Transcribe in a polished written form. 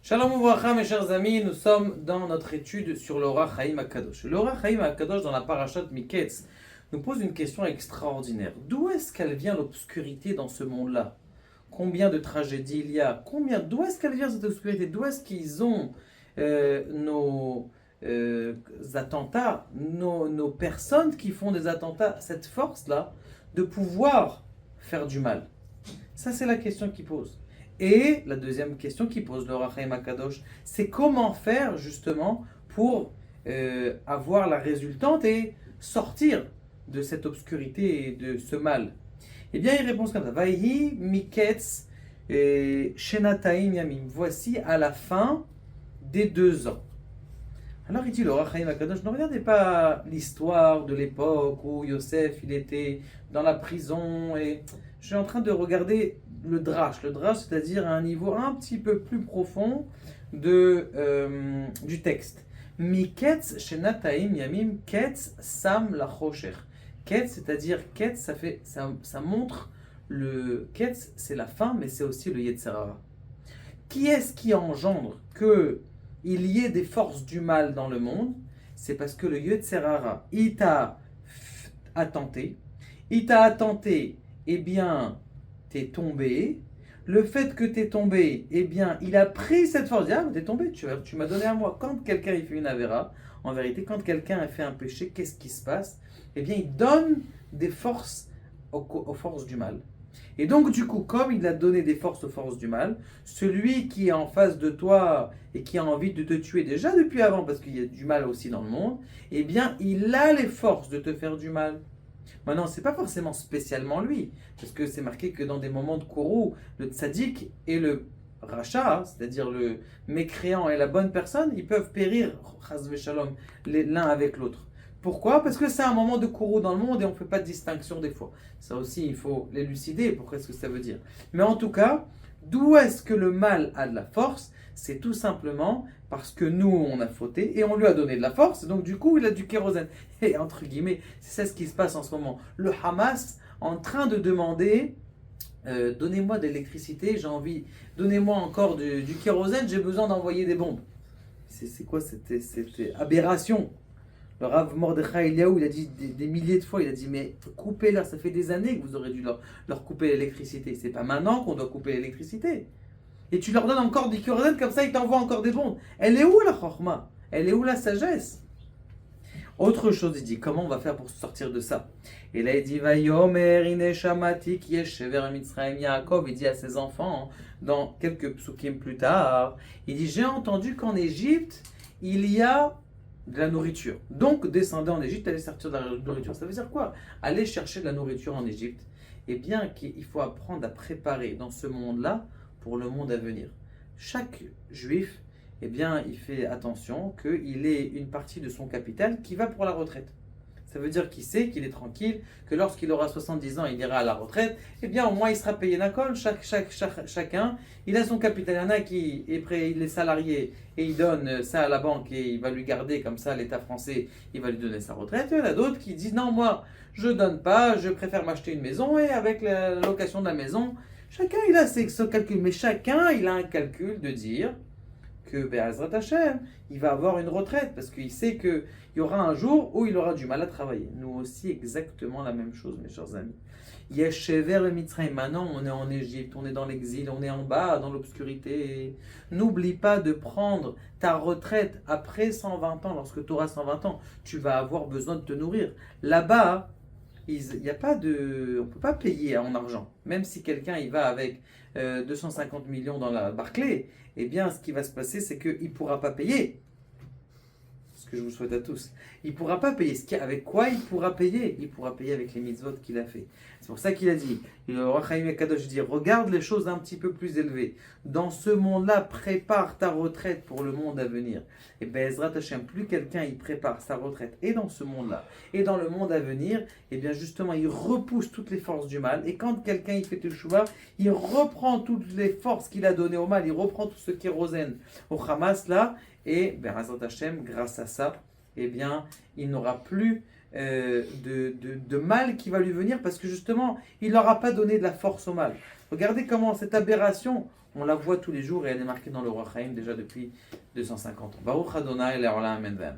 Shalom Ouvracha, mes chers amis, nous sommes dans notre étude sur l'Orach Chaim HaKadosh. L'Orach Chaim HaKadosh dans la parashat Miketz nous pose une question extraordinaire. D'où est-ce qu'elle vient l'obscurité dans ce monde-là? Combien de tragédies il y a? D'où est-ce qu'elle vient cette obscurité? D'où est-ce qu'ils ont nos attentats, nos personnes qui font des attentats, cette force-là de pouvoir faire du mal? Ça, c'est la question qu'il pose. Et la deuxième question qu'il pose le Rachaim Akadosh, c'est comment faire justement pour avoir la résultante et sortir de cette obscurité et de ce mal. Eh bien, il répond comme ça. Vaïhi miketz shenataim yamim. Voici à la fin des 2 ans. Alors il dit le Rachaim Akadosh, ne regardez pas l'histoire de l'époque où Yosef il était dans la prison et je suis en train de regarder le drash, c'est-à-dire à un niveau un petit peu plus profond du texte. Miketz shenataim yamim ketz sam lachosher. Ketz, c'est-à-dire ketz, ça montre le ketz, c'est la fin, mais c'est aussi le Yetzer Hara. Qui est-ce qui engendre que il y ait des forces du mal dans le monde? C'est parce que le Yetzer Hara, il t'a attenté. Il t'a attenté, eh bien, t'es tombé. Le fait que t'es tombé, eh bien, il a pris cette force. Il dit, ah, t'es tombé, tu m'as donné à moi. Quand quelqu'un il fait une avéra, en vérité, quand quelqu'un a fait un péché, qu'est-ce qui se passe? Eh bien, il donne des forces aux forces du mal. Et donc, du coup, comme il a donné des forces aux forces du mal, celui qui est en face de toi et qui a envie de te tuer déjà depuis avant, parce qu'il y a du mal aussi dans le monde, eh bien, il a les forces de te faire du mal. Maintenant, c'est pas forcément spécialement lui, parce que c'est marqué que dans des moments de kourou, le tzaddik et le racha, c'est-à-dire le mécréant et la bonne personne, ils peuvent périr, chas v'shalom, l'un avec l'autre. Pourquoi? Parce que c'est un moment de kourou dans le monde et on ne fait pas de distinction des fois. Ça aussi, il faut l'élucider, pourquoi est-ce que ça veut dire. Mais en tout cas, d'où est-ce que le mal a de la force? C'est tout simplement parce que nous, on a fauté et on lui a donné de la force, donc du coup, il a du kérosène. Et entre guillemets, c'est ça ce qui se passe en ce moment. Le Hamas en train de demander donnez-moi de l'électricité, j'ai envie, donnez-moi encore du kérosène, j'ai besoin d'envoyer des bombes. C'est quoi cette aberration? Le Rav Mordechai Eliaou, il a dit des milliers de fois, il a dit mais coupez-leur, ça fait des années que vous aurez dû leur couper l'électricité. C'est pas maintenant qu'on doit couper l'électricité. Et tu leur donnes encore du kérosène, comme ça ils t'envoient encore des bombes. Elle est où la chorma? Elle est où la sagesse? Autre chose, il dit, comment on va faire pour sortir de ça? Et là, il dit, Vayomer ine shamati ki yeshever Mitzrayim Yaakov, il dit à ses enfants, dans quelques psukim plus tard, il dit, j'ai entendu qu'en Égypte, il y a de la nourriture. Donc, descendez en Égypte, allez sortir de la nourriture. Ça veut dire quoi? Aller chercher de la nourriture en Égypte. Eh bien, il faut apprendre à préparer dans ce monde-là pour le monde à venir. Chaque juif, eh bien, il fait attention qu'il ait une partie de son capital qui va pour la retraite. Ça veut dire qu'il sait qu'il est tranquille, que lorsqu'il aura 70 ans, il ira à la retraite, eh bien, au moins, il sera payé d'un col. Chacun, il a son capital. Il y en a qui est prêt, il est salarié et il donne ça à la banque et il va lui garder comme ça, l'État français, il va lui donner sa retraite. Il y en a d'autres qui disent, non, moi, je donne pas, je préfère m'acheter une maison et avec la location de la maison, chacun, il a ce calcul. Mais chacun, il a un calcul de dire que Be'ezrat Hashem, il va avoir une retraite parce qu'il sait qu'il y aura un jour où il aura du mal à travailler. Nous aussi, exactement la même chose, mes chers amis. Yeshever le Mitzrayim. Maintenant, on est en Égypte, on est dans l'exil, on est en bas, dans l'obscurité. N'oublie pas de prendre ta retraite après 120 ans. Lorsque tu auras 120 ans, tu vas avoir besoin de te nourrir. Là-bas, il y a pas de, on ne peut pas payer en argent. Même si quelqu'un il va avec 250 millions dans la Barclay, eh bien, ce qui va se passer, c'est qu'il ne pourra pas payer. Ce que je vous souhaite à tous. Il ne pourra pas payer. Avec quoi il pourra payer? Il pourra payer avec les mitzvot qu'il a fait. C'est pour ça qu'il a dit, le Roi Chaim Akadosh dit, regarde les choses un petit peu plus élevées. Dans ce monde-là, prépare ta retraite pour le monde à venir. Et Be'ezrat Hashem, plus quelqu'un il prépare sa retraite et dans ce monde-là, et dans le monde à venir, et bien justement, il repousse toutes les forces du mal. Et quand quelqu'un il fait teshuva, il reprend toutes les forces qu'il a données au mal, il reprend tout ce kérosène au Hamas là, et Be'ezrat Hashem, grâce à ça, eh bien, il n'aura plus de mal qui va lui venir parce que justement, il n'aura pas donné de la force au mal. Regardez comment cette aberration, on la voit tous les jours et elle est marquée dans le Roi Chaim déjà depuis 250 ans. Baruch Adonai le'olam amen.